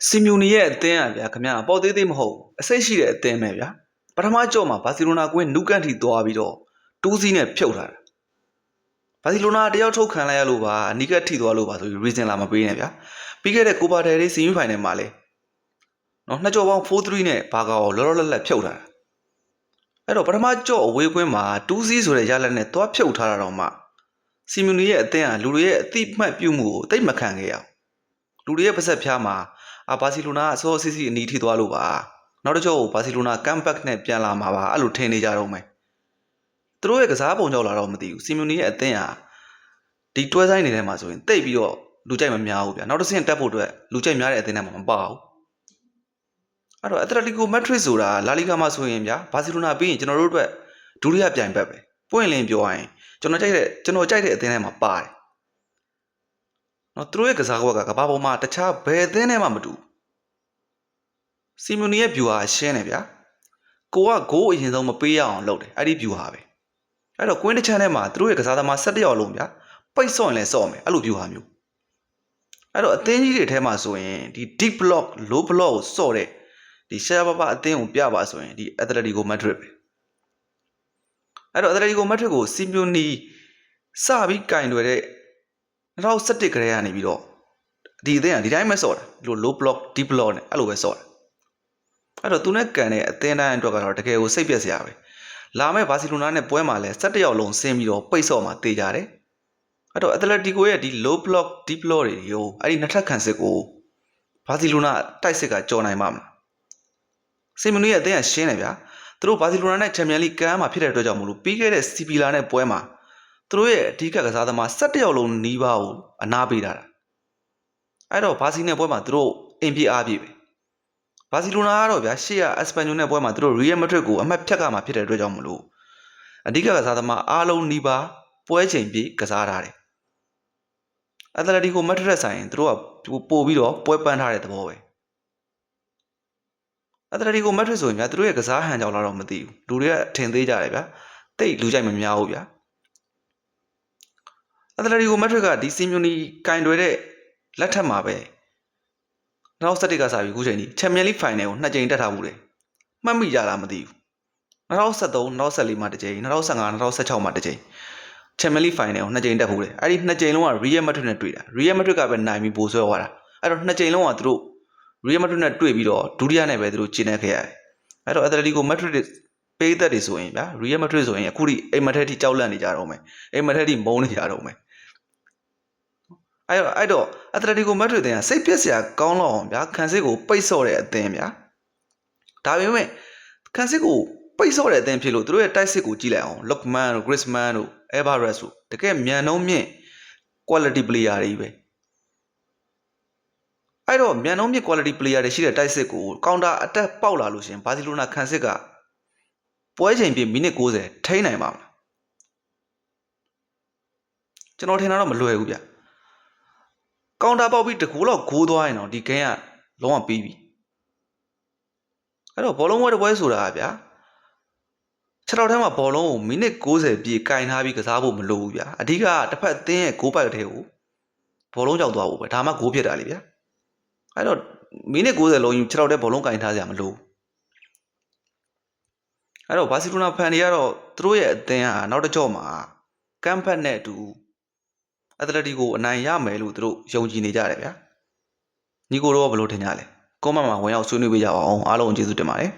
စီမြူနီရဲ့အသင်းอ่ะဗျာခင်ဗျာအပေါ်သေးသေးမဟုတ်အစိတ်ရှိတဲ့အသင်းပဲဗျာပထမကြော့မှာဘာစီလိုနာကွင်းနူကန်ထိသွားပြီးတော့2စီးနဲ့ဖြုတ်ထားတာဘာစီလိုနာတယောက်ထုတ်ခံလိုက်ရလို့ပါအနီးကပ်ထိသွားလို့ပါဆိုပြီး reason လာမပေးနဲ့ဗျာပြီးခဲ့တဲ့ကိုပါတယ်လေးစီမီဖိုင်နယ်မှာလဲနော်နှစ်ကြော့ပေါင်း4-3နဲ့ဘာကာကိုလောလောလတ်လတ်ဖြုတ်ထားတာအဲ့တော့ပထမကြော့အဝေးကွင်းမှာ2စီးဆိုတဲ့ရလက်နဲ့သွားဖြုတ်ထားတာတော့မှစီမြူနီရဲ့အသင်းอ่ะလူတွေရဲ့အတိမှတ်ပြုမှုကိုတိတ်မခံခဲ့ရအောင်လူတွေရဲ့ပါဆက်ဖျားမှာဘာစီလိုနာအစောအစီအနီးထိသွားလို့ပါနောက်တစ်ကြောဘာစီလိုနာကမ်ဘက်နဲ့ပြန်လာမှာပါအဲ့လိုထင်နေကြတော့မယ်သူတို့ရဲ့ကစားပုံကြောက်လာတော့မသိဘူးစီမြူနီရဲ့အသင်းဟာဒီတွဲဆိုင်နေတဲ့မှာဆိုရင်တိတ်ပြီးတော့လူကြိုက်မများဘူးဗျာနောက်တစ်ဆင့်တက်ဖို့အတွက်လူကြိုက်များတဲ့အသင်းထဲမှာမပါဘူးအဲ့တော့အက်တလက်တီကိုမက်ဒရစ်ဆိုတာလာလီဂါမှာဆိုရင်ဗျာဘာစီလိုနာပြီးရင်ကျွန်တော်တို့အတွက်ဒုတိယပြိုင်ဘက်ပဲပွင့်လင်းပြောရရင်ကျွန်တော်ကြိုက်တဲ့အသင်းထဲမှာပါတယ်နော်သူတို့ရဲ့ကစားကွက်ကကဘာပေါ်မှာတခြားဘယ်အသင်းထဲမှမတူစီမြူနီရဲ့ view ဟာရှင်းတယ်ဗျာကိုကဂိုးအရင်ဆုံးမပေးရအောင်လုပ်တယ်အဲ့ဒီ view ဟာပဲအဲ့တော့ကွင်းတစ်ချမ်းထဲမှာသူတို့ရဲ့ကစားသမား17ယောက်လုံးဗျာပိတ်ဆော့ရင်လည်းဆော့မယ်အဲ့လို view ဟာမျိုးအဲ့တော့အသင်းကြီးတွေထဲမှာဆိုရင်ဒီ deep block low block ကိုဆော့တဲ့ဒီရှားပါပါအသင်းကိုပြပါဆိုရင်ဒီအက်တလက်တီကိုမက်ဒရစ်ပဲအဲ့တော့အက်တလက်တီကိုမက်ဒရစ်ကိုစီမြူနီစပြီးကင်တွယ်တဲ့2017ကလေးကနေပြီးတော့ဒီအသင်းကဒီတိုင်းပဲဆော့တာဒီလို low block deep block နဲ့အဲ့လိုပဲဆော့တာအဲ့တော့သူနဲ့ကန်တဲ့အသင်းတိုင်းအတွက်ကတော့တကယ်ကိုစိတ်ပြက်စရာပဲလာမဲ့ဘာစီလိုနာနဲ့ပွဲမှာလဲ17ယောက်လုံးဆင်းပြီးတော့ပိတ်ဆော့မှာတေးကြတယ်အဲ့တော့အက်တလက်တီကိုရဲ့ဒီ low block deep block တွေကိုအဲ့ဒီနှစ်ထပ်ခံစစ်ကိုဘာစီလိုနာတိုက်စစ်ကကြော်နိုင်မှာမလားစီမီနူရဲ့အသင်းကရှင်းတယ်ဗျာသူတို့ဘာစီလိုနာနဲ့ချန်ပီယံလိကမ်းမှာဖြစ်တဲ့အတွက်ကြောင့်မလို့ပြီးခဲ့တဲ့စီပီလာနဲ့ပွဲမှာသူတို့ရဲ့အဓိကကစားသမား17ယောက်လုံးနီးပါးကိုအနာပေးတာအဲ့တော့ဘာစီနဲ့ပွဲမှာသူတို့အင်ပြအားပြည့်ပဲဘာစီလိုနာကတော့ဗျာရှေ့ကအက်စပန်ညိုနဲ့ပွဲမှာသူတို့ရီယယ်မက်ဒရစ်ကိုအမှတ်ဖြတ်ကမှာဖြစ်တဲ့အတွက်ကြောင့်မလို့အဓိကကစားသမားအားလုံးနီးပါးပွဲချိန်ပြည့်ကစားထားတယ်အက်တလက်တီကိုမက်ဒရစ်ဆိုင်သူတို့ကပို့ပြီးတော့ပွဲပန်းထားတဲ့သဘောပဲအက်တလက်တီကိုမက်ဒရစ်ဆိုရင်ဗျာသူတို့ရဲ့ကစားဟန်ကြောင့်လာတော့မသိဘူးလူတွေကထင်သေးကြတယ်ဗျာတိတ်လူကြိုက်မများဘူးဗျာအက်တလက်တီကိုမက်ဒရစ်ကဒီစီမြူနီကင်တွယ်တဲ့လက်ထက်မှာပဲ2017ကစားပြီးခုချိန်ကြီးချန်ပီယံလိဖိုင်နယ်ကို2ကြိမ်တက်ထားမှုတယ်မှတ်မိကြလားမသိဘူး2013 2014မှာတစ်ကြိမ်2015 2016မှာတစ်ကြိမ်ချန်ပီယံလိဖိုင်နယ်ကို2ကြိမ်တက်ဖို့တယ်အဲ့ဒီ2ကြိမ်လုံးကရီယယ်မက်ဒရစ်နဲ့တွေ့တာရီယယ်မက်ဒရစ်ကပဲနိုင်ပြီးပိုဆွဲသွားတာအဲ့တော့2ကြိမ်လုံးကသူတို့ရီယယ်မက်ဒရစ်နဲ့တွေ့ပြီးတော့ဒုတိယနဲ့ပဲသူတို့ကျင်းနေခဲ့ရတယ်အဲ့တော့အက်တလက်တီကိုမက်ဒရစ်ပေးသက်တွေဆိုရင်ဗျာရီယယ်မက်ဒရစ်ဆိုရင်အခုထိအိမ်မက်ထက်ထိကြောက်လန့်နေကြတော့မယ်အိမ်မက်ထက်ထိမုန်းနေကြတော့မယ်အဲ့တော့အက်တလက်တီကိုမက်ဒရစ်တင်ကစိတ်ပြက်စရာကောင်းတော့အောင်ဗျာခံစစ်ကိုပိတ်ဆော့တဲ့အသင်းဗျာဒါပေမဲ့ခံစစ်ကိုပိတ်ဆော့တဲ့အသင်းဖြစ်လို့သူတို့ရဲ့တိုက်စစ်ကိုကြည့်လိုက်အောင်လော့ကမန်တို့ဂရစ်မန်တို့အဲဗာရက်စ်တို့တကယ်မြန်နှုံးမြင့် quality player တွေပဲအဲ့တော့မြန်နှုံးမြင့် quality player တွေရှိတဲ့တိုက်စစ်ကိုကောင်တာအတက်ပေါက်လာလို့ရှင်ဘာစီလိုနာခံစစ်ကပွဲချိန်ပြည့်မိနစ်90ထိန်းနိုင်ပါမလားကျွန်တော်ထင်တာတော့မလွယ်ဘူးဗျကောင်တာပေါက်ပြီးတကူတော့ဂိုးသွားရင်တော့ဒီဂိမ်းကလုံးဝပြီးပြီအဲ့တော့ဘောလုံးဝဲတစ်ပွဲဆိုတာဗျာ6တောက်ထဲမှာဘောလုံးကိုမိနစ်90ပြည့်ကင်ထားပြီးကစားဖို့မလိုဘူးဗျာအဓိကတစ်ဖက်အသင်းရဲ့ဂိုးပိုက်ထဲကိုဘောလုံးကြောက်သွားဖို့ပဲဒါမှဂိုးဖြစ်တာလေဗျာအဲ့တော့မိနစ်90လုံးယူ6တောက်ထဲဘောလုံးကင်ထားစရာမလိုဘူးအဲ့တော့ဘာစီလိုနာဖန်တွေကတော့သူတို့ရဲ့အသင်းဟာနောက်တစ်ကြော့မှာကမ်ဖတ်နဲ့အတူအက်တလက်တီကိုအနိုင်ရမယ်လို့သူတို့ယုံကြည်နေကြတယ်ဗျာညီကိုတို့ကဘယ်လိုထင်ကြလဲကွန်မန့်မှာဝင်ရောက်ဆွေးနွေးပေးကြပါအောင်အားလုံးကျေးဇူးတင်ပါတယ်